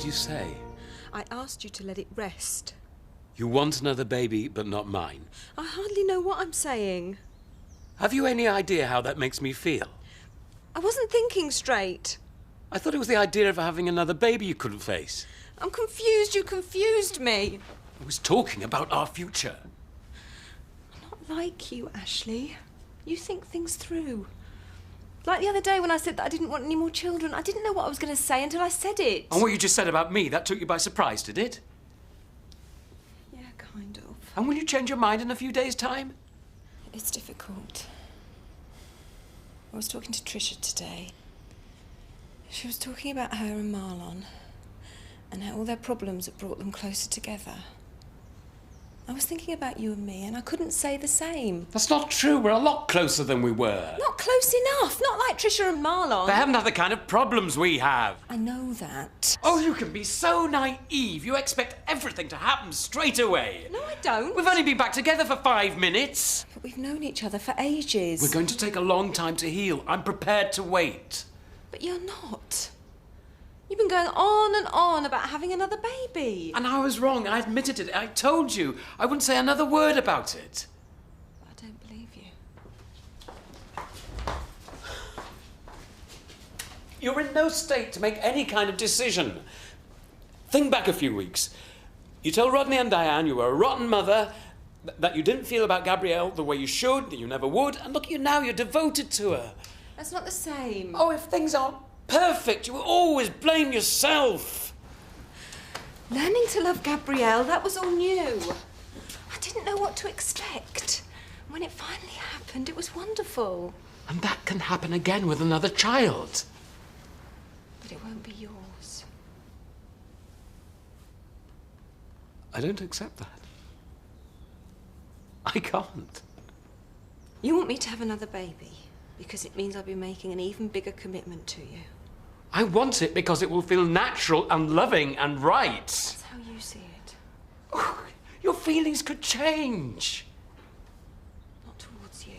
did you say? I asked you to let it rest. You want another baby, but not mine. I hardly know what I'm saying. Have you any idea how that makes me feel? I wasn't thinking straight. I thought it was the idea of having another baby you couldn't face. I'm confused. You confused me. I was talking about our future. I'm not like you, Ashley. You think things through. Like the other day when I said that I didn't want any more children. I didn't know what I was going to say until I said it. And what you just said about me, that took you by surprise, did it? Yeah, kind of. And will you change your mind in a few days' time? It's difficult. I was talking to Tricia today. She was talking about her and Marlon and how all their problems have brought them closer together. I was thinking about you and me, and I couldn't say the same. That's not true. We're a lot closer than we were. Not close enough. Not like Tricia and Marlon. They haven't had the kind of problems we have. I know that. Oh, you can be so naive. You expect everything to happen straight away. No, I don't. We've only been back together for 5 minutes. But we've known each other for ages. We're going to take a long time to heal. I'm prepared to wait. But you're not. You've been going on and on about having another baby. And I was wrong. I admitted it. I told you. I wouldn't say another word about it. I don't believe you. You're in no state to make any kind of decision. Think back a few weeks. You told Rodney and Diane you were a rotten mother, that you didn't feel about Gabrielle the way you should, that you never would, and look at you now, you're devoted to her. That's not the same. Oh, if things aren't perfect, you will always blame yourself. Learning to love Gabrielle, that was all new. I didn't know what to expect. When it finally happened, it was wonderful. And that can happen again with another child. But it won't be yours. I don't accept that. I can't. You want me to have another baby because it means I'll be making an even bigger commitment to you. I want it because it will feel natural and loving and right. That's how you see it. Oh, your feelings could change. Not towards you.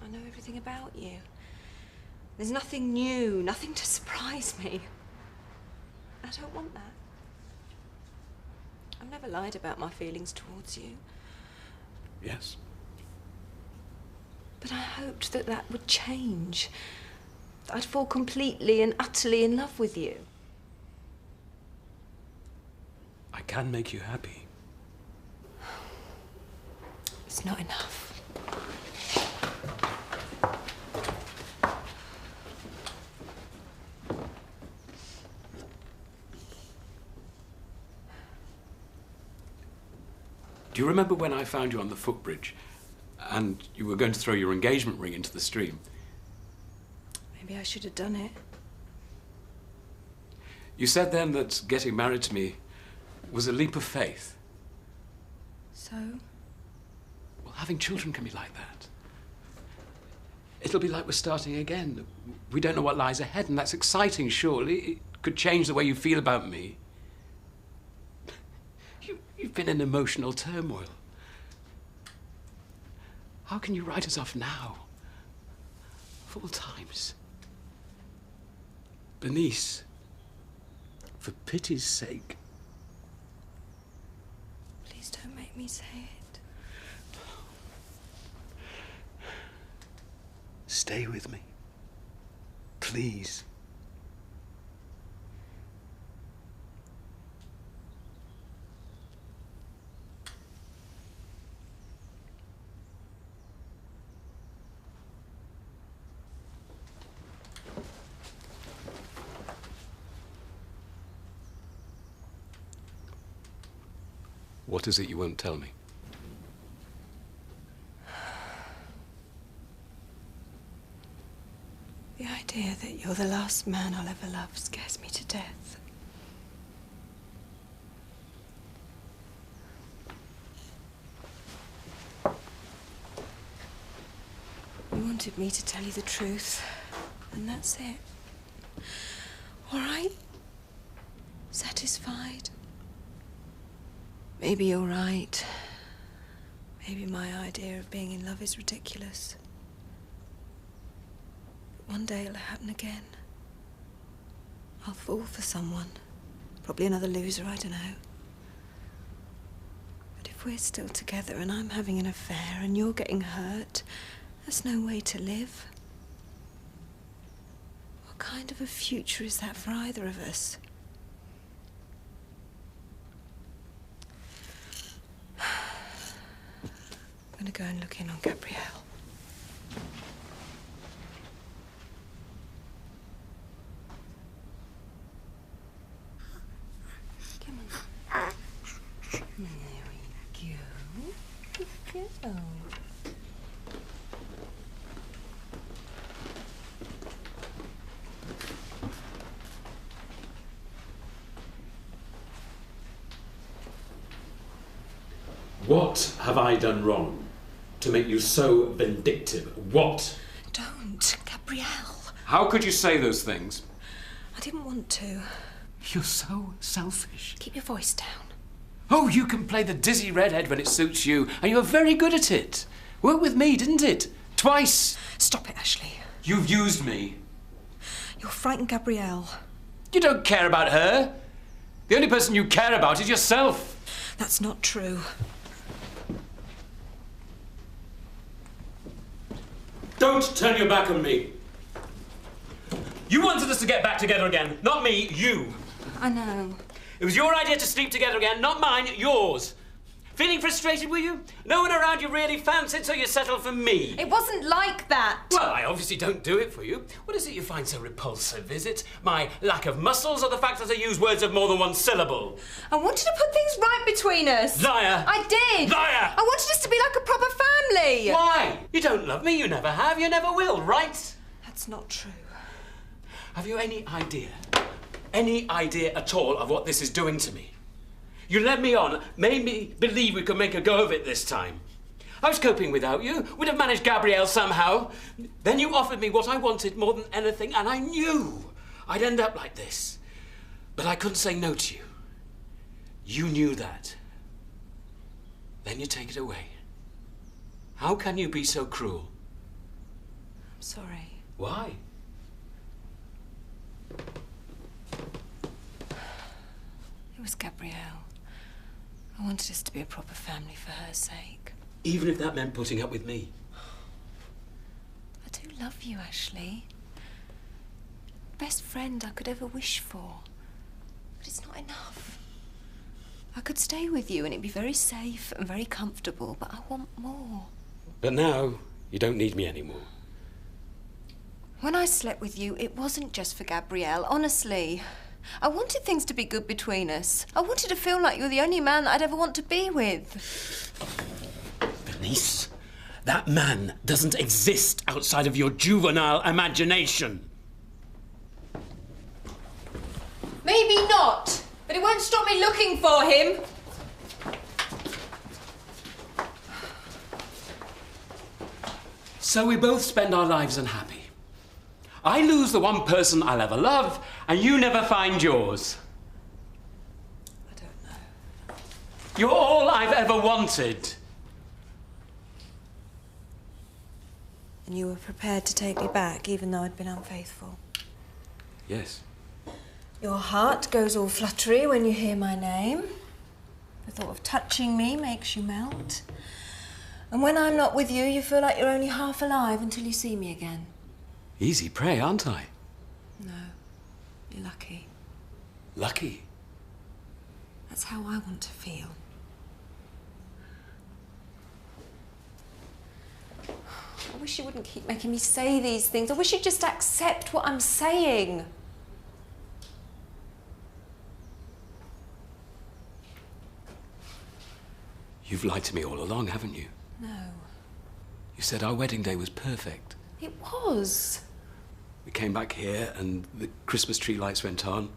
I know everything about you. There's nothing new, nothing to surprise me. I don't want that. I've never lied about my feelings towards you. Yes. But I hoped that that would change. That I'd fall completely and utterly in love with you. I can make you happy. It's not enough. Do you remember when I found you on the footbridge and you were going to throw your engagement ring into the stream? Maybe I should have done it. You said then that getting married to me was a leap of faith. So? Well, having children can be like that. It'll be like we're starting again. We don't know what lies ahead, and that's exciting, surely. It could change the way you feel about me. You've been in emotional turmoil. How can you write us off now? Of all times. Bernice, for pity's sake. Please don't make me say it. Stay with me. Please. What is it you won't tell me? The idea that you're the last man I'll ever love scares me to death. You wanted me to tell you the truth, and that's it. All right? Satisfied? Maybe you're right. Maybe my idea of being in love is ridiculous. But one day it'll happen again. I'll fall for someone. Probably another loser, I don't know. But if we're still together and I'm having an affair and you're getting hurt, that's no way to live. What kind of a future is that for either of us? I'm going to go and look in on Gabrielle. Come on. There we go. Good girl. What have I done wrong to make you so vindictive? What? Don't, Gabrielle. How could you say those things? I didn't want to. You're so selfish. Keep your voice down. Oh, you can play the dizzy redhead when it suits you, and you're very good at it. Worked with me, didn't it? Twice. Stop it, Ashley. You've used me. You're frightened Gabrielle. You don't care about her. The only person you care about is yourself. That's not true. Don't turn your back on me. You wanted us to get back together again, not me, you. I know. It was your idea to sleep together again, not mine, yours. Feeling frustrated, were you? No one around you really fancied, so you settled for me. It wasn't like that. Well, I obviously don't do it for you. What is it you find so repulsive? Is it my lack of muscles or the fact that I use words of more than one syllable? I wanted to put things right between us. Liar! I did! Liar! I wanted us to be like a proper family. Why? You don't love me, you never have, you never will, right? That's not true. Have you any idea at all of what this is doing to me? You led me on, made me believe we could make a go of it this time. I was coping without you, would have managed Gabrielle somehow. Then you offered me what I wanted more than anything, and I knew I'd end up like this. But I couldn't say no to you. You knew that. Then you take it away. How can you be so cruel? I'm sorry. Why? It was Gabrielle. I wanted us to be a proper family for her sake. Even if that meant putting up with me? I do love you, Ashley. Best friend I could ever wish for. But it's not enough. I could stay with you and it'd be very safe and very comfortable, but I want more. But now, you don't need me anymore. When I slept with you, it wasn't just for Gabrielle, honestly. I wanted things to be good between us. I wanted to feel like you were the only man that I'd ever want to be with. Denise, that man doesn't exist outside of your juvenile imagination. Maybe not, but it won't stop me looking for him. So we both spend our lives unhappy. I lose the one person I'll ever love, and you never find yours. I don't know. You're all I've ever wanted. And you were prepared to take me back, even though I'd been unfaithful. Yes. Your heart goes all fluttery when you hear my name. The thought of touching me makes you melt. And when I'm not with you, you feel like you're only half alive until you see me again. Easy prey, aren't I? No, you're lucky. Lucky? That's how I want to feel. I wish you wouldn't keep making me say these things. I wish you'd just accept what I'm saying. You've lied to me all along, haven't you? No. You said our wedding day was perfect. It was. We came back here and the Christmas tree lights went on.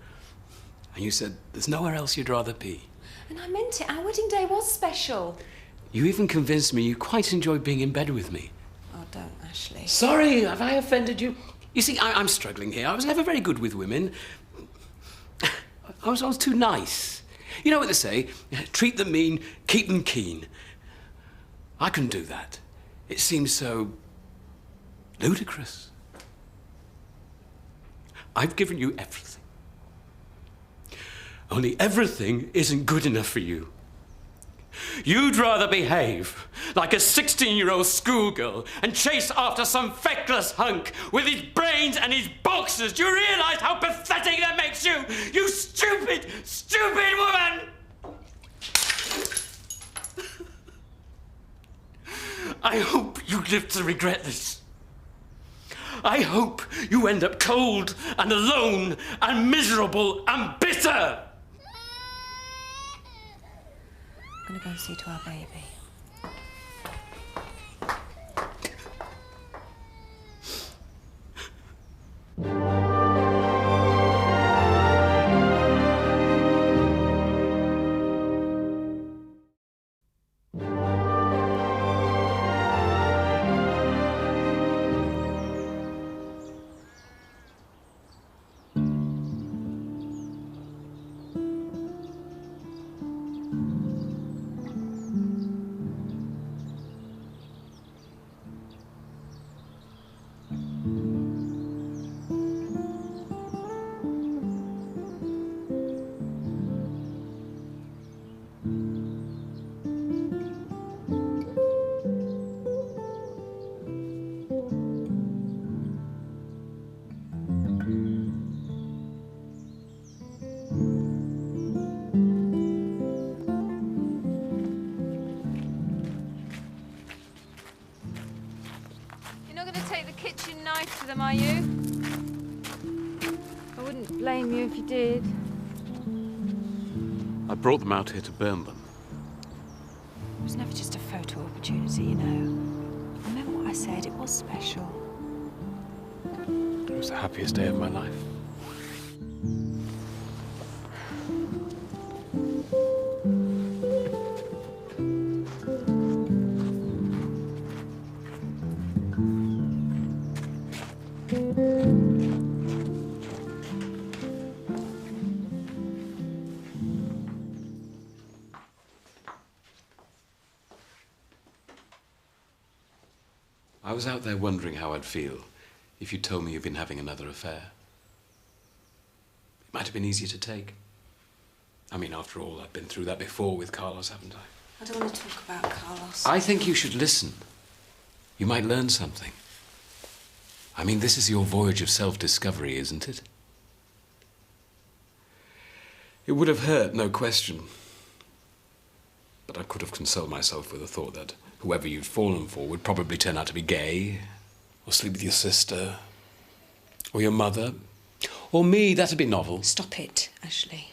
And you said there's nowhere else you'd rather be. And I meant it. Our wedding day was special. You even convinced me you quite enjoyed being in bed with me. Oh, don't, Ashley. Sorry, have I offended you? You see, I'm struggling here. I was never very good with women. I was too nice. You know what they say? Treat them mean, keep them keen. I couldn't do that. It seems so ludicrous. I've given you everything. Only everything isn't good enough for you. You'd rather behave like a 16-year-old schoolgirl and chase after some feckless hunk with his brains and his boxers. Do you realise how pathetic that makes you? You stupid, stupid woman! I hope you live to regret this. I hope you end up cold and alone and miserable and bitter. I'm going to go and see to our baby. Kitchen knife to them, are you? I wouldn't blame you if you did. I brought them out here to burn them. It was never just a photo opportunity, you know. Remember what I said? It was special. It was the happiest day of my life. I was out there wondering how I'd feel if you told me you'd been having another affair. It might have been easier to take. I mean, after all, I've been through that before with Carlos, haven't I? I don't want to talk about Carlos. I think you should listen. You might learn something. I mean, this is your voyage of self-discovery, isn't it? It would have hurt, no question. But I could have consoled myself with the thought that whoever you'd fallen for would probably turn out to be gay, or sleep with your sister, or your mother, or me. That'd be novel. Stop it, Ashley.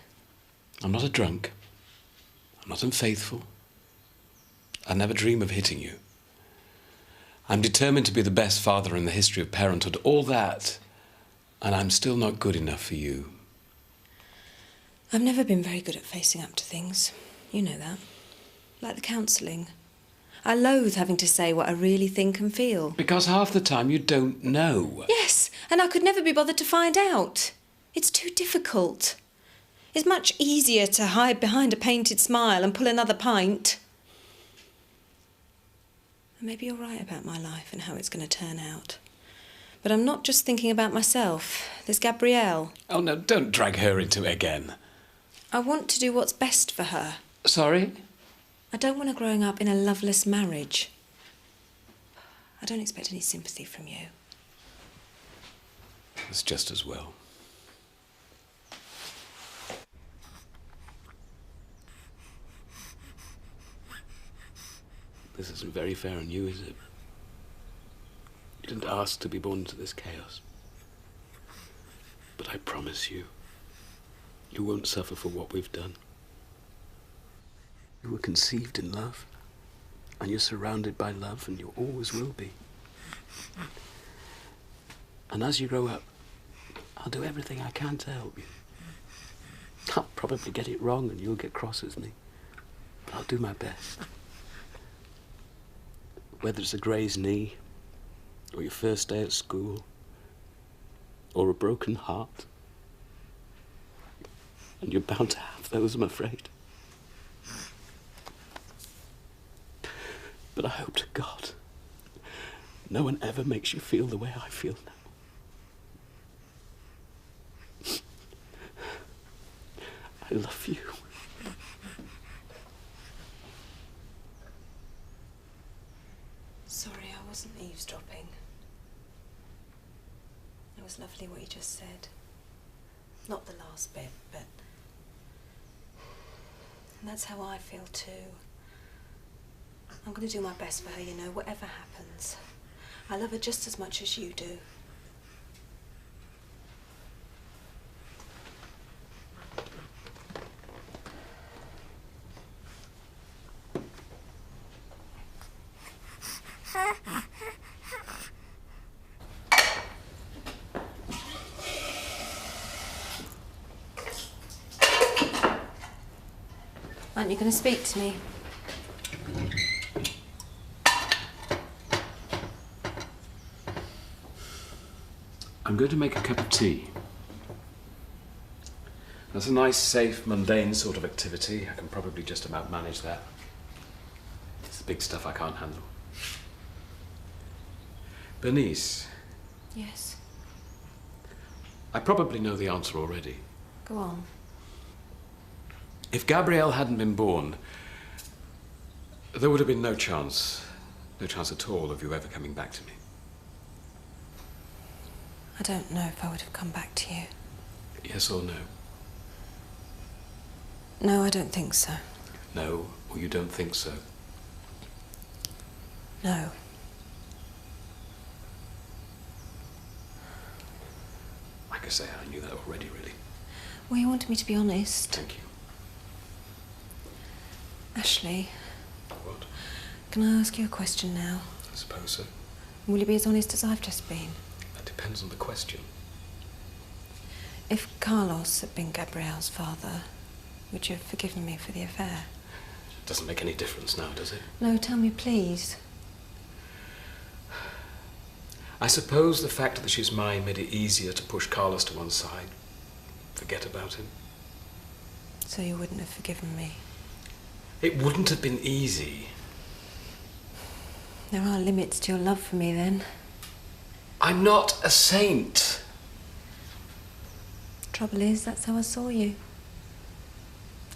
I'm not a drunk. I'm not unfaithful. I never dream of hitting you. I'm determined to be the best father in the history of parenthood, all that, and I'm still not good enough for you. I've never been very good at facing up to things. You know that. Like the counselling. I loathe having to say what I really think and feel. Because half the time you don't know. Yes, and I could never be bothered to find out. It's too difficult. It's much easier to hide behind a painted smile and pull another pint. And maybe you're right about my life and how it's going to turn out. But I'm not just thinking about myself. There's Gabrielle. Oh, no, don't drag her into it again. I want to do what's best for her. Sorry? I don't want her growing up in a loveless marriage. I don't expect any sympathy from you. It's just as well. This isn't very fair on you, is it? You didn't ask to be born into this chaos. But I promise you, you won't suffer for what we've done. You were conceived in love, and you're surrounded by love, and you always will be. And as you grow up, I'll do everything I can to help you. I'll probably get it wrong and you'll get cross with me, but I'll do my best. Whether it's a grazed knee, or your first day at school, or a broken heart, and you're bound to have those, I'm afraid. But I hope to God no one ever makes you feel the way I feel now. I I love you. Sorry, I wasn't eavesdropping. It was lovely what you just said. Not the last bit, but... And that's how I feel too. I'm going to do my best for her, you know, whatever happens. I love her just as much as you do. Aren't you going to speak to me? I'm going to make a cup of tea. That's a nice, safe, mundane sort of activity. I can probably just about manage that. It's the big stuff I can't handle. Bernice. Yes. I probably know the answer already. Go on. If Gabrielle hadn't been born, there would have been no chance at all of you ever coming back to me. I don't know if I would have come back to you. Yes or no? No, I don't think so. No, or you don't think so? No. Like I say, I knew that already, really. Well, you wanted me to be honest. Thank you. Ashley, What? can I ask you a question now? I suppose so. Will you be as honest as I've just been? That depends on the question. If Carlos had been Gabrielle's father, would you have forgiven me for the affair? It doesn't make any difference now, does it? No, tell me, please. I suppose the fact that she's mine made it easier to push Carlos to one side. Forget about him. So you wouldn't have forgiven me? It wouldn't have been easy. There are limits to your love for me, then. I'm not a saint. Trouble is, that's how I saw you.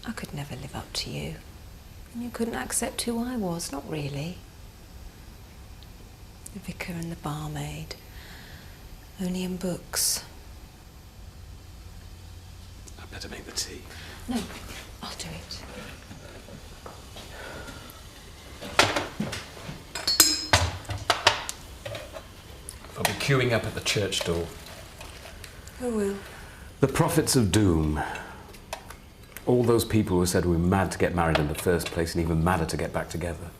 I could never live up to you. And you couldn't accept who I was, not really. The vicar and the barmaid. Only in books. I'd better make the tea. No, I'll do it. I'll be queuing up at the church door. Who will? The prophets of doom. All those people who said we were mad to get married in the first place and even madder to get back together.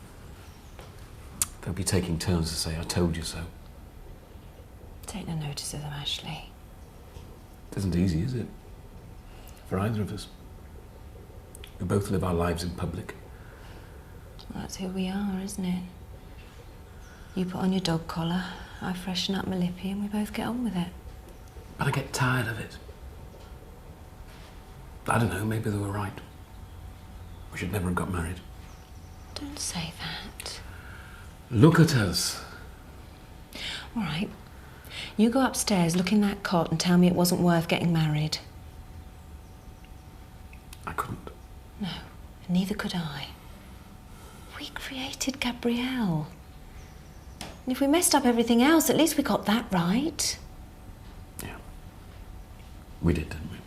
They'll be taking turns to say, I told you so. Take no notice of them, Ashley. It isn't easy, is it? For either of us. We both live our lives in public. Well, that's who we are, isn't it? You put on your dog collar, I freshen up my lippy, and we both get on with it. But I get tired of it. I don't know, maybe they were right. We should never have got married. Don't say that. Look at us. All right. You go upstairs, look in that cot, and tell me it wasn't worth getting married. I couldn't. No, neither could I. We created Gabrielle. And if we messed up everything else, at least we got that right. Yeah. We did, didn't we?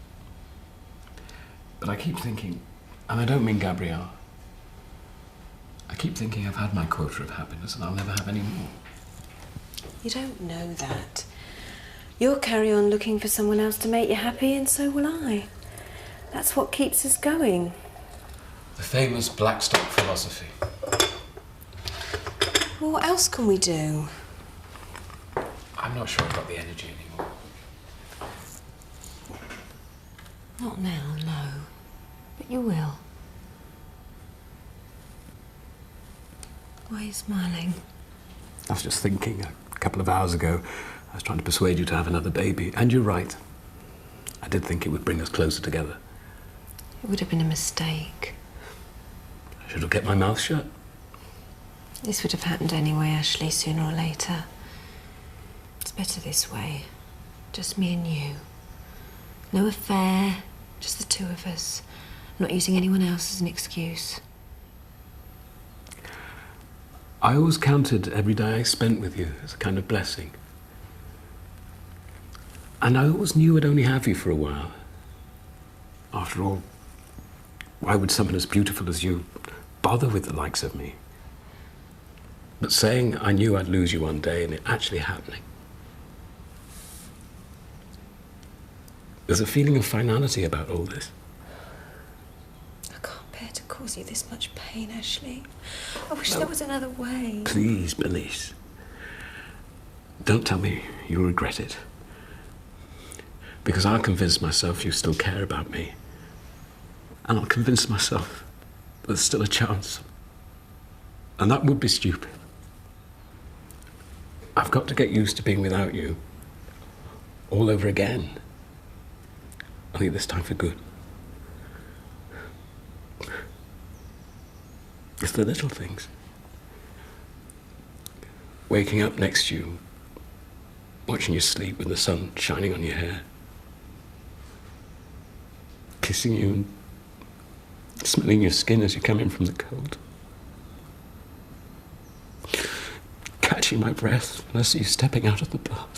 But I keep thinking, and I don't mean Gabrielle, I keep thinking I've had my quota of happiness and I'll never have any more. You don't know that. You'll carry on looking for someone else to make you happy, and so will I. That's what keeps us going. The famous Blackstock philosophy. Well, what else can we do? I'm not sure I've got the energy anymore. Not now, no. But you will. Why are you smiling? I was just thinking, a couple of hours ago, I was trying to persuade you to have another baby, and you're right. I did think it would bring us closer together. It would have been a mistake. I should have kept my mouth shut. This would have happened anyway, Ashley, sooner or later. It's better this way. Just me and you. No affair, just the two of us. not using anyone else as an excuse. I always counted every day I spent with you as a kind of blessing. And I always knew I'd only have you for a while. After all, why would someone as beautiful as you bother with the likes of me? But saying I knew I'd lose you one day and it actually happening. There's a feeling of finality about all this. I can't bear to cause you this much pain, Ashley. I wish there was another way. Please, Melise. Don't tell me you'll regret it. Because I'll convince myself you still care about me. And I'll convince myself there's still a chance. And that would be stupid. I've got to get used to being without you. All over again. Only this time for good. It's the little things. Waking up next to you, watching you sleep with the sun shining on your hair. Kissing you and smelling your skin as you come in from the cold. Catching my breath when I see you stepping out of the bath.